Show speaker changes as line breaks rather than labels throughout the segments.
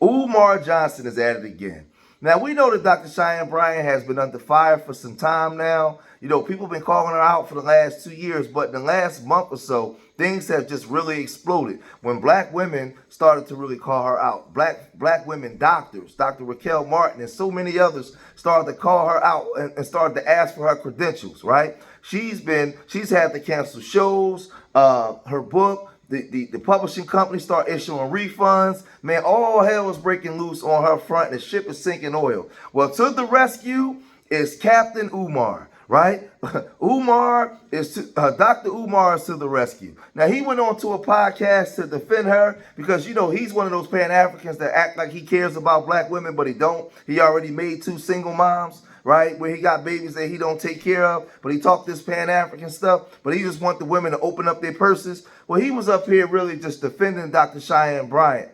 Umar Johnson is at it again. Now, we know that Dr. Cheyenne Bryant has been under fire for some time now. You know, people have been calling her out for the last 2 years, but in the last month or so, things have just really exploded. When black women started to really call her out, black women doctors, Dr. Raquel Martin and so many others started to call her out and started to ask for her credentials, right? She's had to cancel shows, her book, the publishing company start issuing refunds. Man, all hell is breaking loose on her front and the ship is sinking oil. Well, to the rescue is Captain Umar, right? Dr. Umar is to the rescue. Now, he went on to a podcast to defend her because, you know, he's one of those Pan-Africans that act like he cares about black women, but he don't. He already made 2 single moms, right? Where he got babies that he don't take care of, but he talked this Pan-African stuff, but he just want the women to open up their purses. Well, he was up here really just defending Dr. Cheyenne Bryant.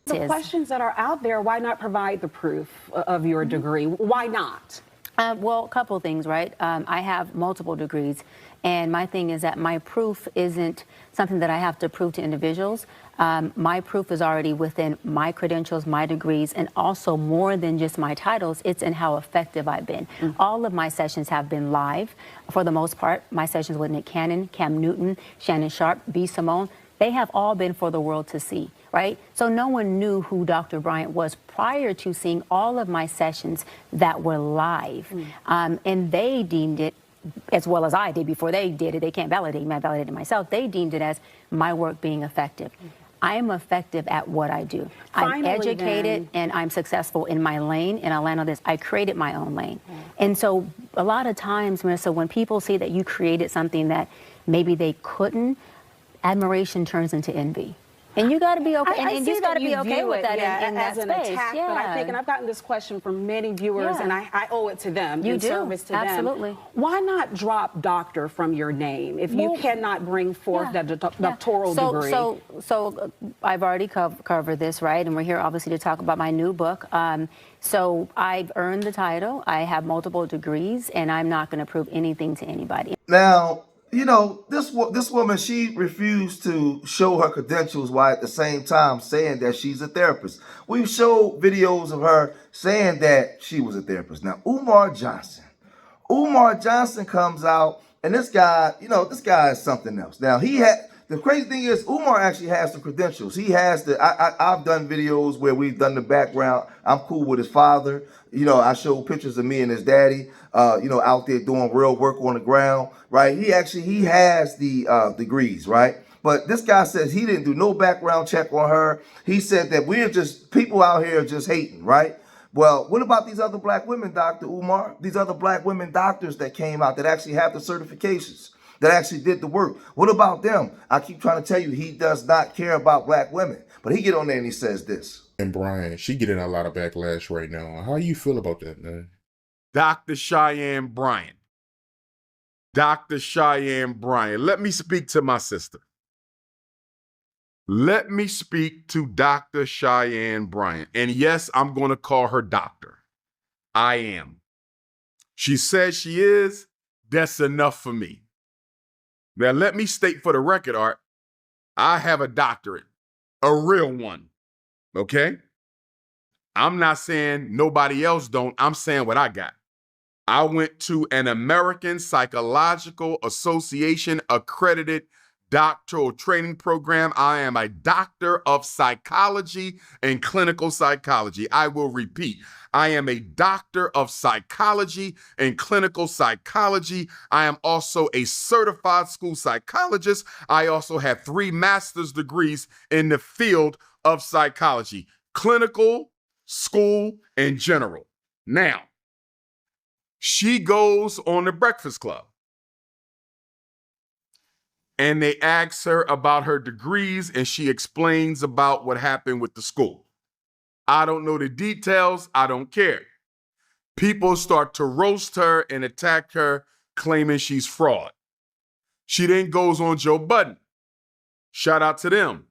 The questions that are out there, why not provide the proof of your degree? Why not?
Well, a couple of things, right? I have multiple degrees, and my thing is that my proof isn't something that I have to prove to individuals. My proof is already within my credentials, my degrees, and also more than just my titles, it's in how effective I've been. All of my sessions have been live for the most part. My sessions with Nick Cannon, Cam Newton, Shannon Sharp, B. Simone, they have all been for the world to see, right? So no one knew who Dr. Bryant was prior to seeing all of my sessions that were live. And they deemed it, as well as I did before they did it, they can't validate me, I validated myself, they deemed it as my work being effective. I am effective at what I do. I'm educated and I'm successful in my lane, and I land on this, I created my own lane. And so a lot of times, Marissa, when people see that you created something that maybe they couldn't, admiration turns into envy. And you got to be okay. And you got to be okay with that in that
space. Attack, but I think, and I've gotten this question from many viewers, and I owe it to them.
You
in
do.
Service to
Absolutely.
them. Why not drop doctor from your name if you cannot bring forth that doctoral degree?
So I've already covered this, right? And we're here obviously to talk about my new book. So I've earned the title. I have multiple degrees, and I'm not going to prove anything to anybody.
Now, you know, this woman, she refused to show her credentials while at the same time saying that she's a therapist. We've showed videos of her saying that she was a therapist. Now, Umar Johnson comes out, and this guy, you know, this guy is something else. Now, the crazy thing is, Umar actually has some credentials. He has I've done videos where we've done the background. I'm cool with his father. You know, I show pictures of me and his daddy, you know, out there doing real work on the ground, right? He has the degrees, right? But this guy says he didn't do no background check on her. He said that we're just, people out here just hating, right? Well, what about these other black women, Dr. Umar? These other black women doctors that came out that actually have the certifications, that actually did the work. What about them? I keep trying to tell you, he does not care about black women. But he get on there and he says this.
And Bryant, she getting a lot of backlash right now. How you feel about that, man?
Dr. Cheyenne Bryant. Dr. Cheyenne Bryant. Let me speak to my sister. Let me speak to Dr. Cheyenne Bryant. And yes, I'm going to call her doctor. I am. She says she is. That's enough for me. Now, let me state for the record, Art, I have a doctorate, a real one, okay? I'm not saying nobody else don't. I'm saying what I got. I went to an American Psychological Association accredited doctoral training program. I am a doctor of psychology and clinical psychology. I will repeat, I am a doctor of psychology and clinical psychology. I am also a certified school psychologist. I also have 3 master's degrees in the field of psychology, clinical, school, and general. Now, she goes on the Breakfast Club, and they ask her about her degrees, and she explains about what happened with the school. I don't know the details. I don't care. People start to roast her and attack her, claiming she's fraud. She then goes on Joe Budden. Shout out to them.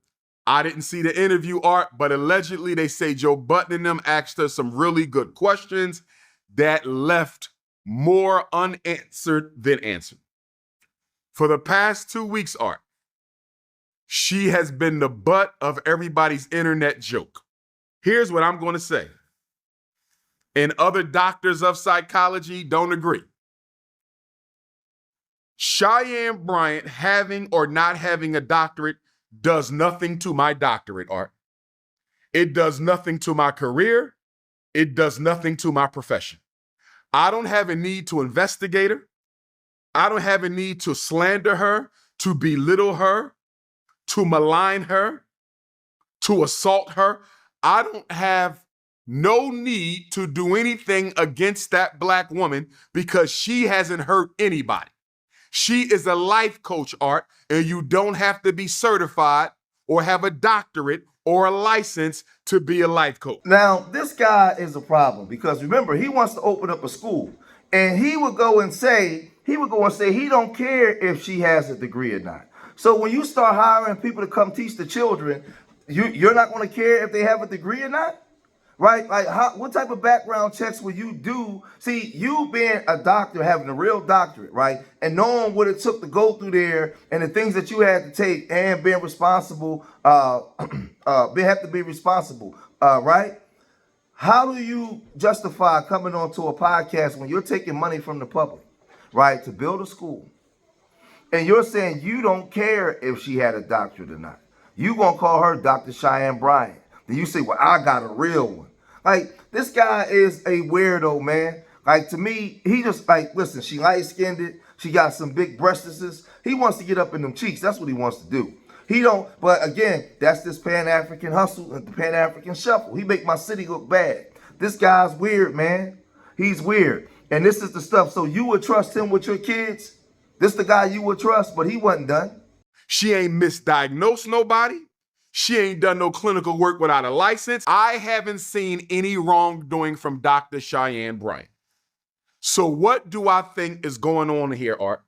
I didn't see the interview, Art, but allegedly they say Joe Budden and them asked her some really good questions that left more unanswered than answered. For the past 2 weeks, Art, she has been the butt of everybody's internet joke. Here's what I'm going to say. And other doctors of psychology don't agree. Cheyenne Bryant having or not having a doctorate does nothing to my doctorate, Art. It does nothing to my career. It does nothing to my profession. I don't have a need to investigate her. I don't have a need to slander her, to belittle her, to malign her, to assault her. I don't have no need to do anything against that Black woman because she hasn't hurt anybody. She is a life coach, Art, and you don't have to be certified or have a doctorate or a license to be a life coach.
Now, this guy is a problem because remember, he wants to open up a school, and he would go and say he don't care if she has a degree or not. So when you start hiring people to come teach the children, you're not going to care if they have a degree or not? Right? Like, what type of background checks will you do? See, you being a doctor, having a real doctorate, right? And knowing what it took to go through there and the things that you had to take and being responsible, have to be responsible, right? How do you justify coming onto a podcast when you're taking money from the public, right, to build a school? And you're saying you don't care if she had a doctorate or not. You gonna call her Dr. Cheyenne Bryant. Then you say, well, I got a real one. Like, this guy is a weirdo, man. Like, to me, he just, like, listen, she light-skinned, she got some big breastises. He wants to get up in them cheeks. That's what he wants to do. He don't, but again, that's this Pan-African hustle and the Pan-African shuffle. He make my city look bad. This guy's weird, man. He's weird. And this is the stuff. So you would trust him with your kids? This the guy you would trust, but he wasn't done.
She ain't misdiagnosed nobody. She ain't done no clinical work without a license. I haven't seen any wrongdoing from Dr. Cheyenne Bryant. So what do I think is going on here, Art?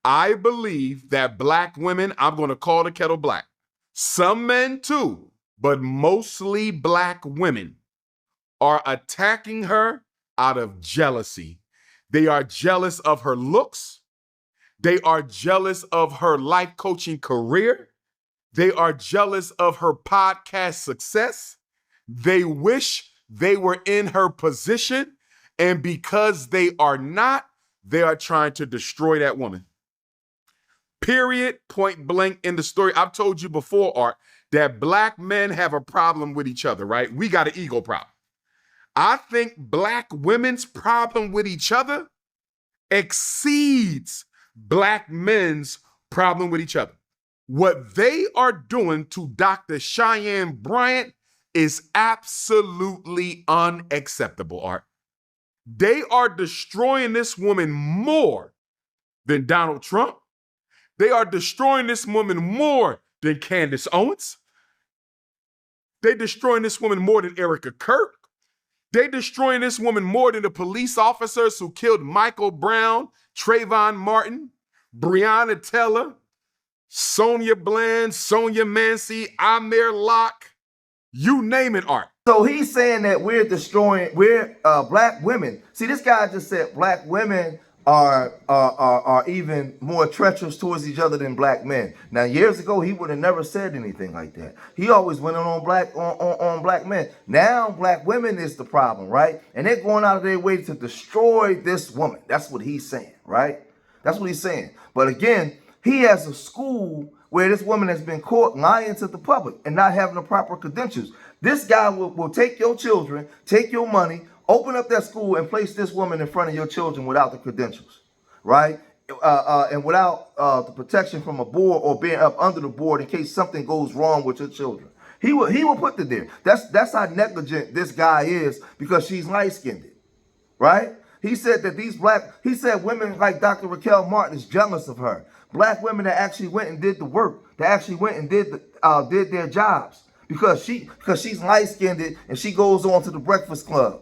I believe that Black women, I'm going to call the kettle black. Some men too, but mostly Black women are attacking her out of jealousy. They are jealous of her looks. They are jealous of her life coaching career. They are jealous of her podcast success. They wish they were in her position. And because they are not, they are trying to destroy that woman. Period, point blank in the story. I've told you before, Art, that Black men have a problem with each other, right? We got an ego problem. I think Black women's problem with each other exceeds Black men's problem with each other. What they are doing to Dr. Cheyenne Bryant is absolutely unacceptable, Art. They are destroying this woman more than Donald Trump. They are destroying this woman more than Candace Owens. They're destroying this woman more than Erica Kirk. They're destroying this woman more than the police officers who killed Michael Brown, Trayvon Martin, Breonna Taylor, Sonia Bland, Sonia Mancy, Amir Locke, you name it, Art.
So he's saying that we're Black women. See, this guy just said Black women are even more treacherous towards each other than Black men. Now, years ago, he would have never said anything like that. He always went on Black men. Now, Black women is the problem, right? And they're going out of their way to destroy this woman. That's what he's saying, right? That's what he's saying. But again, he has a school where this woman has been caught lying to the public and not having the proper credentials. This guy will take your children, take your money, open up that school and place this woman in front of your children without the credentials, right? And without the protection from a board or being up under the board in case something goes wrong with your children. He will put it there. That's how negligent this guy is because she's light-skinned, right? He said that women like Dr. Raquel Martin is jealous of her. Black women that actually went and did the work, that actually went and did their jobs because she's light-skinned and she goes on to the Breakfast Club.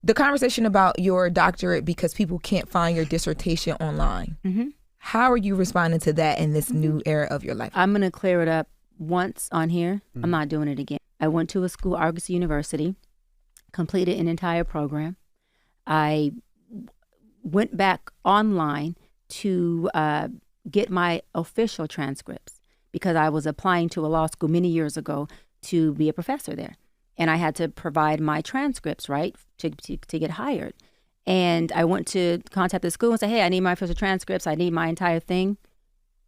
The conversation about your doctorate because people can't find your dissertation online. Mm-hmm. How are you responding to that in this new era of your life?
I'm going to clear it up once on here. I'm not doing it again. I went to a school, Argos University, completed an entire program. I went back online to get my official transcripts because I was applying to a law school many years ago to be a professor there. and I had to provide my transcripts, right, to get hired. And I went to contact the school and say, hey, I need my official transcripts. I need my entire thing.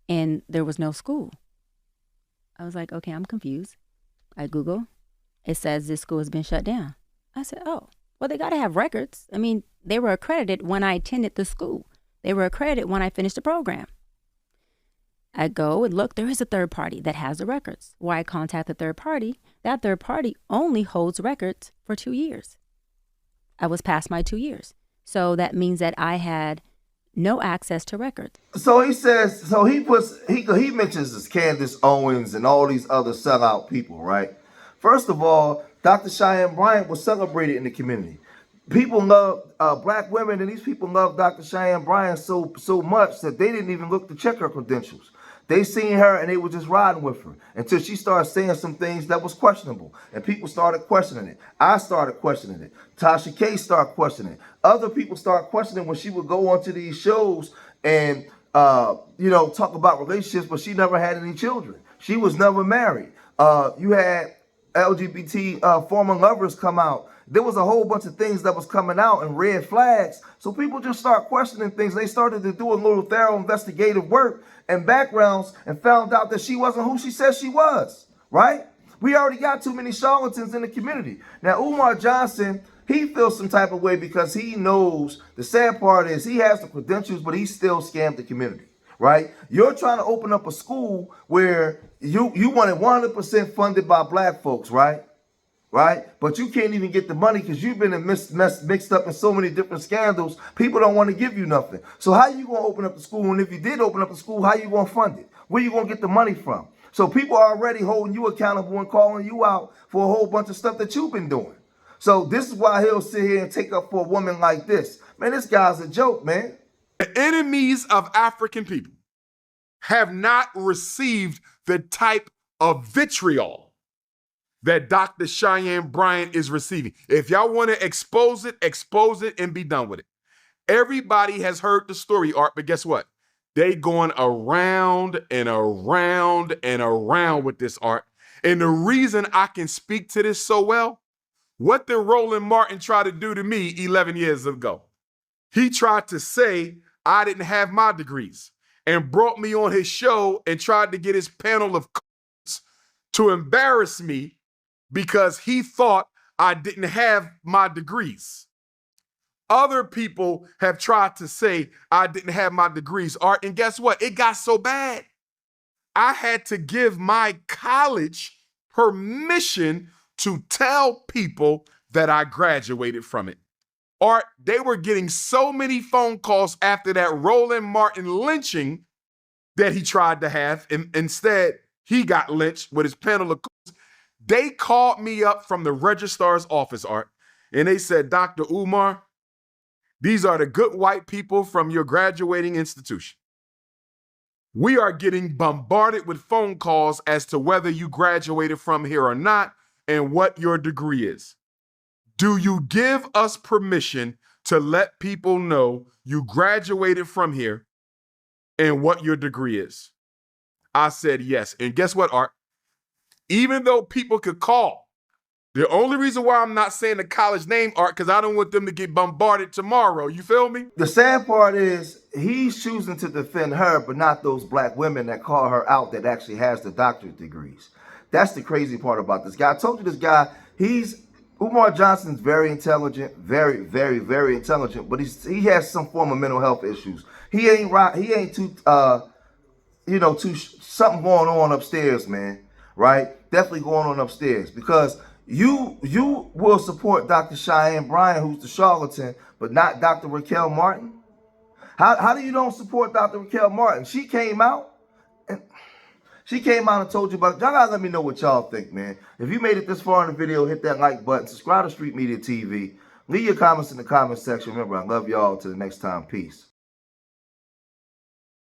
And there was no school. I was like, okay, I'm confused. I Google. It says this school has been shut down. I said, oh, well, they got to have records. I mean, they were accredited when I attended the school. They were accredited when I finished the program. I go and look, there is a third party that has the records. Why I contact the third party, that third party only holds records for 2 years. I was past my 2 years. So that means that I had no access to records.
So he says, so he mentions this Candace Owens and all these other sellout people, right? First of all, Dr. Cheyenne Bryant was celebrated in the community. People love black women, and these people love Dr. Cheyenne Bryant so much that they didn't even look to check her credentials. They seen her and they were just riding with her until she started saying some things that was questionable. And people started questioning it. I started questioning it. Tasha K started questioning it. Other people started questioning when she would go onto these shows and, talk about relationships, but she never had any children. She was never married. You had LGBT former lovers come out. There was a whole bunch of things that was coming out and red flags. So people just start questioning things. They started to do a little thorough investigative work and backgrounds and found out that she wasn't who she said she was, right? We already got too many charlatans in the community. Now, Umar Johnson, he feels some type of way because he knows the sad part is he has the credentials, but he still scammed the community, right? You're trying to open up a school where you want it 100% funded by black folks, right? Right? But you can't even get the money because you've been mixed up in so many different scandals. People don't want to give you nothing. So how you going to open up the school? And if you did open up the school, how you going to fund it? Where you going to get the money from? So people are already holding you accountable and calling you out for a whole bunch of stuff that you've been doing. So this is why he'll sit here and take up for a woman like this. Man, this guy's a joke, man.
The enemies of African people have not received the type of vitriol that Dr. Cheyenne Bryant is receiving. If y'all want to expose it and be done with it. Everybody has heard the story, Art, but guess what? They going around and around and around with this, Art. And the reason I can speak to this so well, what did Roland Martin try to do to me 11 years ago? He tried to say I didn't have my degrees and brought me on his show and tried to get his panel of to embarrass me because he thought I didn't have my degrees. Other people have tried to say I didn't have my degrees, Art, and guess what? It got so bad. I had to give my college permission to tell people that I graduated from it. Art, they were getting so many phone calls after that Roland Martin lynching that he tried to have, and instead he got lynched with his panel of. They called me up from the registrar's office, Art, and they said, Dr. Umar, these are the good white people from your graduating institution. We are getting bombarded with phone calls as to whether you graduated from here or not and what your degree is. Do you give us permission to let people know you graduated from here and what your degree is? I said yes. And guess what, Art? Even though people could call, the only reason why I'm not saying the college name, Art, because I don't want them to get bombarded tomorrow. You feel me?
The sad part is he's choosing to defend her, but not those black women that call her out that actually has the doctorate degrees. That's the crazy part about this guy. I told you this guy, Umar Johnson's very intelligent, very, very, very intelligent, but he has some form of mental health issues. He ain't too something going on upstairs, man. Right? Definitely going on upstairs because you will support Dr. Cheyenne Bryant, who's the charlatan, but not Dr. Raquel Martin. How do you don't support Dr. Raquel Martin? She came out and told you about it. Y'all gotta let me know what y'all think, man. If you made it this far in the video, hit that like button, subscribe to Street Media TV, leave your comments in the comment section. Remember, I love y'all. Till the next time, peace.